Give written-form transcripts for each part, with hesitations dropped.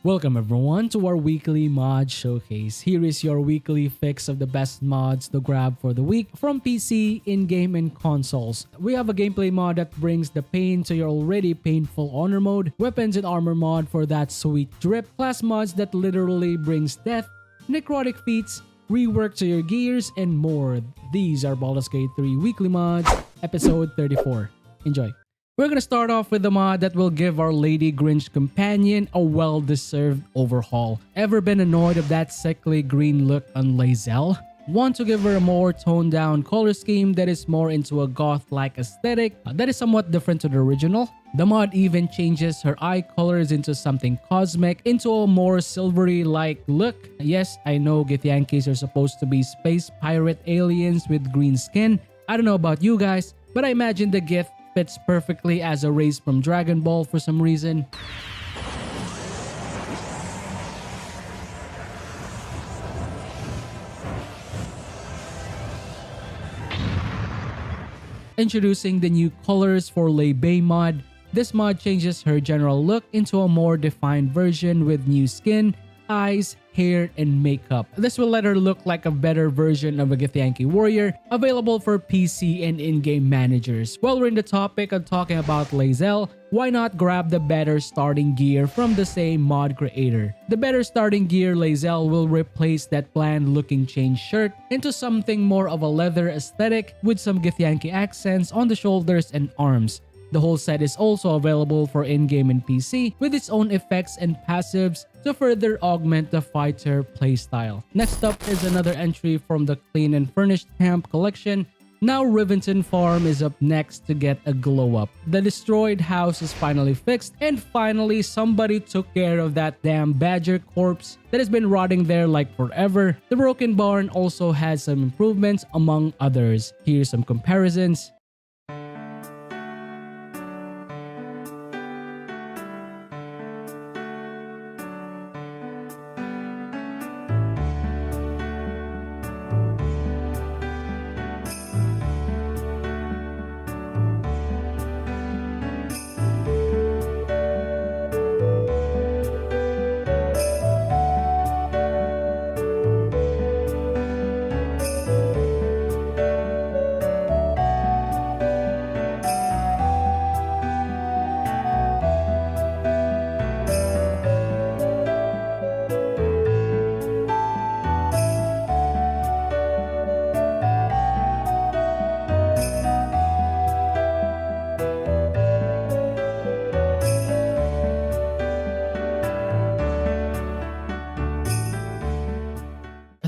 Welcome everyone to our weekly mod showcase. Here is your weekly fix of the best mods to grab for the week from PC, in-game, and consoles. We have a gameplay mod that brings the pain to your already painful honor mode, weapons and armor mod for that sweet drip, class mods that literally brings death, necrotic feats, rework to your gears, and more. These are Baldur's Gate 3 weekly mods, episode 34. Enjoy. We're gonna start off with the mod that will give our Lady Grinch companion a well-deserved overhaul. Ever been annoyed of that sickly green look on Lae'zel? Want to give her a more toned down color scheme that is more into a goth-like aesthetic that is somewhat different to the original? The mod even changes her eye colors into something cosmic, into a more silvery-like look. Yes, I know Githyankis are supposed to be space pirate aliens with green skin. I don't know about you guys, but I imagine the Gith fits perfectly as a race from Dragon Ball for some reason. Introducing the new colors for Lae'zel mod. This mod changes her general look into a more defined version with new skin, eyes, hair, and makeup. This will let her look like a better version of a Githyanki warrior, available for PC and in-game managers. While we're in the topic of talking about Lae'zel, why not grab the better starting gear from the same mod creator? The better starting gear Lae'zel will replace that bland looking chain shirt into something more of a leather aesthetic with some Githyanki accents on the shoulders and arms. The whole set is also available for in-game and PC with its own effects and passives to further augment the fighter playstyle. Next up is another entry from the Clean and Furnished Camp collection. Now Rivington Farm is up next to get a glow up. The destroyed house is finally fixed, and finally somebody took care of that damn badger corpse that has been rotting there like forever. The broken barn also has some improvements among others. Here's some comparisons.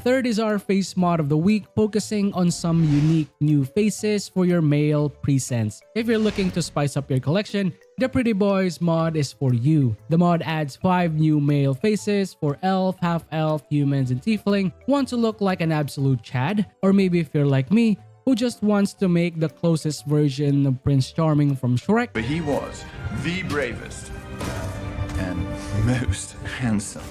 Third is our face mod of the week, focusing on some unique new faces for your male presents. If you're looking to spice up your collection, the Pretty Boys mod is for you. The mod adds 5 new male faces for elf, half-elf, humans, and tiefling. Want to look like an absolute Chad? Or maybe if you're like me, who just wants to make the closest version of Prince Charming from Shrek? But he was the bravest and most handsome.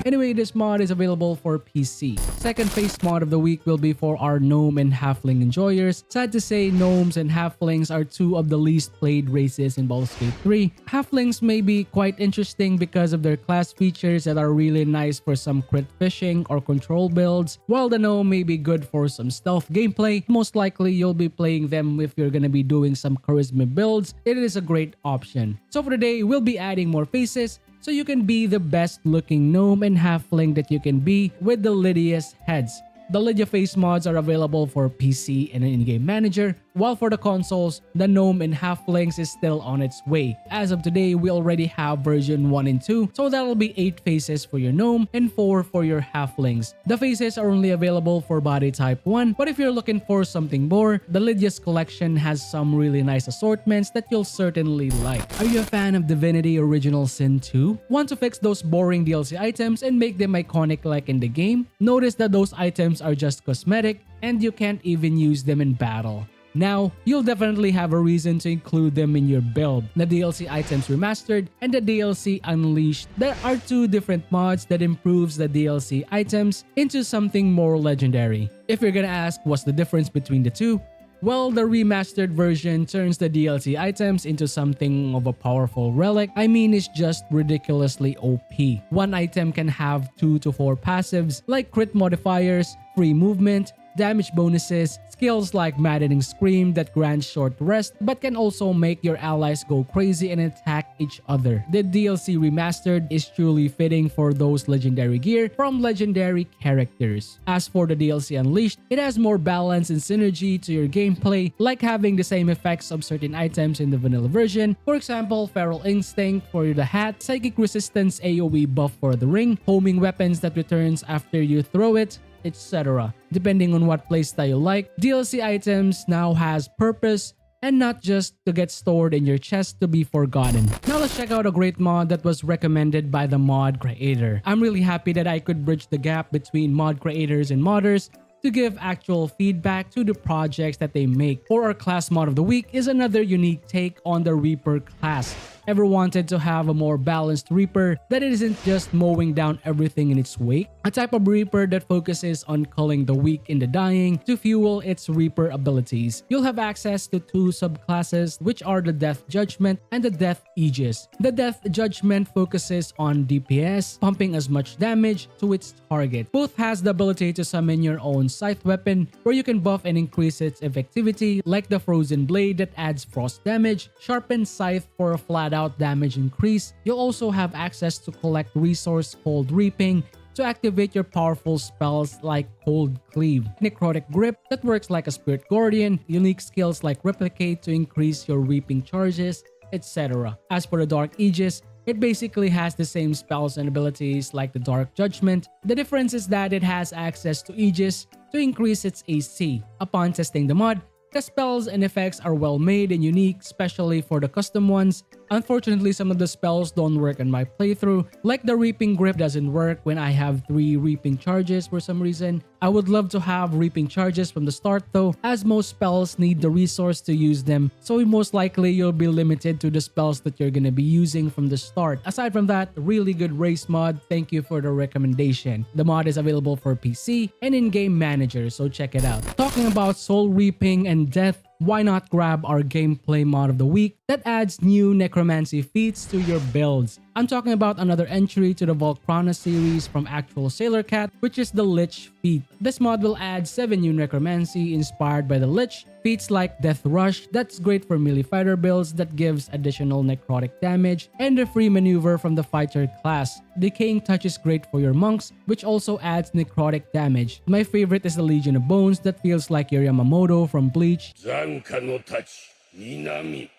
Anyway, this mod is available for PC. Second face mod of the week will be for our Gnome and Halfling enjoyers. Sad to say, Gnomes and Halflings are two of the least played races in Baldur's Gate 3. Halflings may be quite interesting because of their class features that are really nice for some crit fishing or control builds, while the Gnome may be good for some stealth gameplay. Most likely, you'll be playing them if you're gonna be doing some charisma builds. It is a great option. So for today, we'll be adding more faces, so you can be the best looking gnome and halfling that you can be with the Lydia's heads. The Lydia face mods are available for PC and an in-game manager, while for the consoles, the Gnome and Halflings is still on its way. As of today, we already have version 1 and 2, so that'll be 8 faces for your Gnome and 4 for your Halflings. The faces are only available for body type 1, but if you're looking for something more, the Lydia's collection has some really nice assortments that you'll certainly like. Are you a fan of Divinity Original Sin 2? Want to fix those boring DLC items and make them iconic like in the game? Notice that those items are just cosmetic and you can't even use them in battle. Now, you'll definitely have a reason to include them in your build. The DLC items remastered and the DLC unleashed. There are 2 different mods that improves the DLC items into something more legendary. If you're gonna ask what's the difference between the two, Well, the remastered version turns the DLC items into something of a powerful relic. I mean, it's just ridiculously OP. One item can have 2 to 4 passives like crit modifiers, free movement, damage bonuses, skills like Maddening Scream that grants short rest but can also make your allies go crazy and attack each other. The DLC Remastered is truly fitting for those legendary gear from legendary characters. As for the DLC Unleashed, it has more balance and synergy to your gameplay, like having the same effects of certain items in the vanilla version. For example, Feral Instinct for the hat, Psychic Resistance AoE buff for the ring, homing weapons that returns after you throw it, etc. Depending on what playstyle you like, DLC items now has purpose and not just to get stored in your chest to be forgotten. Now let's check out a great mod that was recommended by the mod creator. I'm really happy that I could bridge the gap between mod creators and modders to give actual feedback to the projects that they make. For our class mod of the week is another unique take on the Reaper class. Ever wanted to have a more balanced Reaper that isn't just mowing down everything in its wake? A type of Reaper that focuses on culling the weak and the dying to fuel its Reaper abilities. You'll have access to 2 subclasses, which are the Death Judgment and the Death Aegis. The Death Judgment focuses on DPS, pumping as much damage to its target. Both has the ability to summon your own scythe weapon, where you can buff and increase its effectivity, like the Frozen Blade that adds frost damage, Sharpened Scythe for a flat-out damage increase. You'll also have access to collect resource Cold Reaping to activate your powerful spells like Cold Cleave, Necrotic Grip that works like a Spirit Guardian, unique skills like Replicate to increase your reaping charges, etc. As for the Dark Aegis, it basically has the same spells and abilities like the Dark Judgment. The difference is that it has access to Aegis to increase its AC. Upon testing the mod, the spells and effects are well made and unique, especially for the custom ones. Unfortunately, some of the spells don't work in my playthrough, like the Reaping Grip doesn't work when I have 3 Reaping Charges for some reason. I would love to have Reaping Charges from the start though, as most spells need the resource to use them, so most likely you'll be limited to the spells that you're gonna be using from the start. Aside from that, really good race mod, thank you for the recommendation. The mod is available for PC and in-game manager, so check it out. Talking about soul reaping and death, why not grab our gameplay mod of the week that adds new necromancy feats to your builds? I'm talking about another entry to the Volcrana series from actual Sailor Cat, which is the Lich feat. This mod will add 7 new necromancy inspired by the Lich. Feats like Death Rush, that's great for melee fighter builds that gives additional necrotic damage, and the free maneuver from the fighter class. Decaying Touch is great for your monks, which also adds necrotic damage. My favorite is the Legion of Bones that feels like your Yamamoto from Bleach. 残の太刀南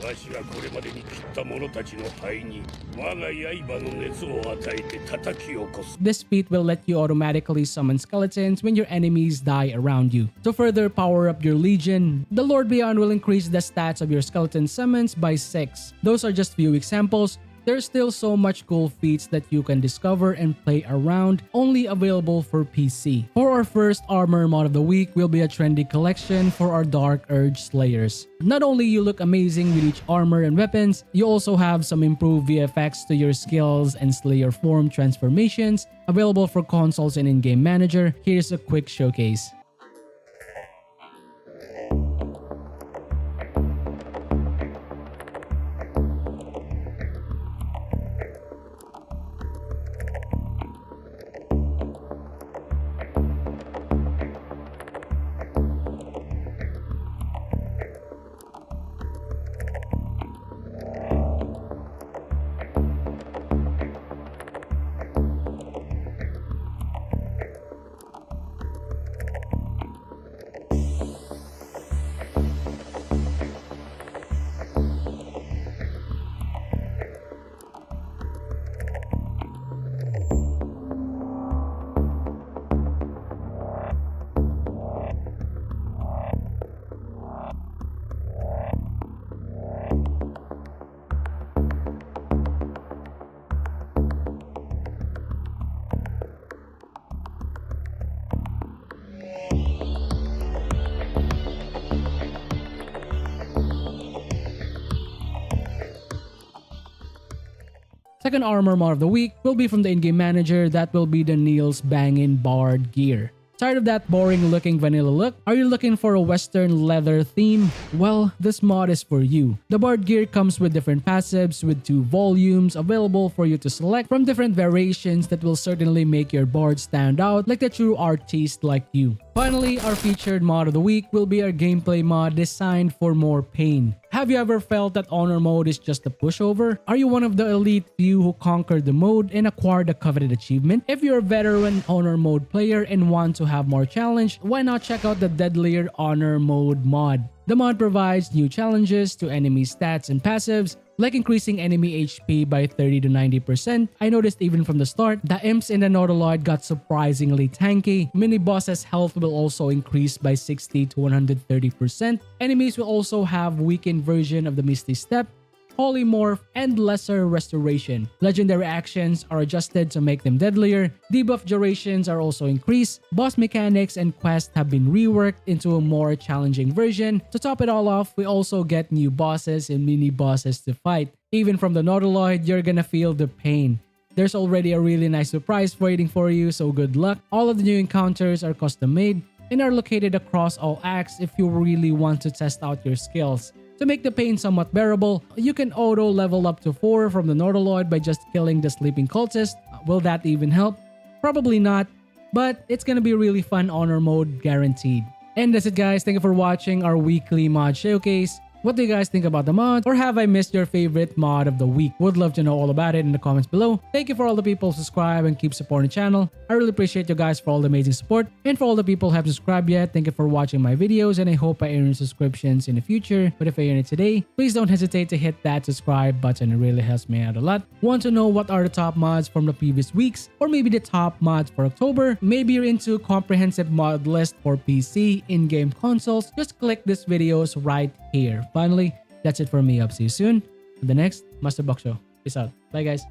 わしがこれまでに切った者たちの肺に我が刃の熱を与えて叩き起こす This feat will let you automatically summon skeletons when your enemies die around you. To further power up your legion, the Lord Beyond will increase the stats of your skeleton summons by 6. Those are just few examples. There's still so much cool feats that you can discover and play around, only available for PC. For our first armor mod of the week will be a trendy collection for our Dark Urge Slayers. Not only you look amazing with each armor and weapons, you also have some improved VFX to your skills and Slayer form transformations, available for consoles and in-game manager. Here's a quick showcase. Second armor mod of the week will be from the in-game manager. That will be the Neil's Bangin Bard gear. Tired of that boring looking vanilla look? Are you looking for a western leather theme? Well, this mod is for you. The Bard gear comes with different passives with 2 volumes available for you to select from different variations that will certainly make your Bard stand out like a true artiste like you. Finally, our featured mod of the week will be our gameplay mod designed for more pain. Have you ever felt that honor mode is just a pushover? Are you one of the elite few who conquered the mode and acquired the coveted achievement? If you're a veteran honor mode player and want to have more challenge, why not check out the Deadlier honor mode mod? The mod provides new challenges to enemy stats and passives, like increasing enemy HP by 30 to 90%. I noticed even from the start, the imps in the Nautiloid got surprisingly tanky. Mini bosses' health will also increase by 60 to 130%. Enemies will also have weakened version of the Misty Step, Holy Morph, and Lesser Restoration. Legendary actions are adjusted to make them deadlier. Debuff durations are also increased. Boss mechanics and quests have been reworked into a more challenging version. To top it all off, we also get new bosses and mini bosses to fight. Even from the Nautiloid, you're gonna feel the pain. There's already a really nice surprise waiting for you, so good luck. All of the new encounters are custom made and are located across all acts if you really want to test out your skills. To make the pain somewhat bearable, you can auto level up to 4 from the Nautiloid by just killing the sleeping cultist. Will that even help? Probably not, but it's gonna be really fun honor mode guaranteed. And that's it guys, thank you for watching our weekly mod showcase. What do you guys think about the mod? Or have I missed your favorite mod of the week? Would love to know all about it in the comments below. Thank you for all the people who subscribe and keep supporting the channel. I really appreciate you guys for all the amazing support. And for all the people who haven't subscribed yet, thank you for watching my videos and I hope I earn subscriptions in the future. But if I earn it today, please don't hesitate to hit that subscribe button. It really helps me out a lot. Want to know what are the top mods from the previous weeks? Or maybe the top mods for October? Maybe you're into comprehensive mod list for PC, in-game consoles? Just click this videos right here. Finally, that's it for me. I'll see you soon in the next Master Box Show. Peace out. Bye guys.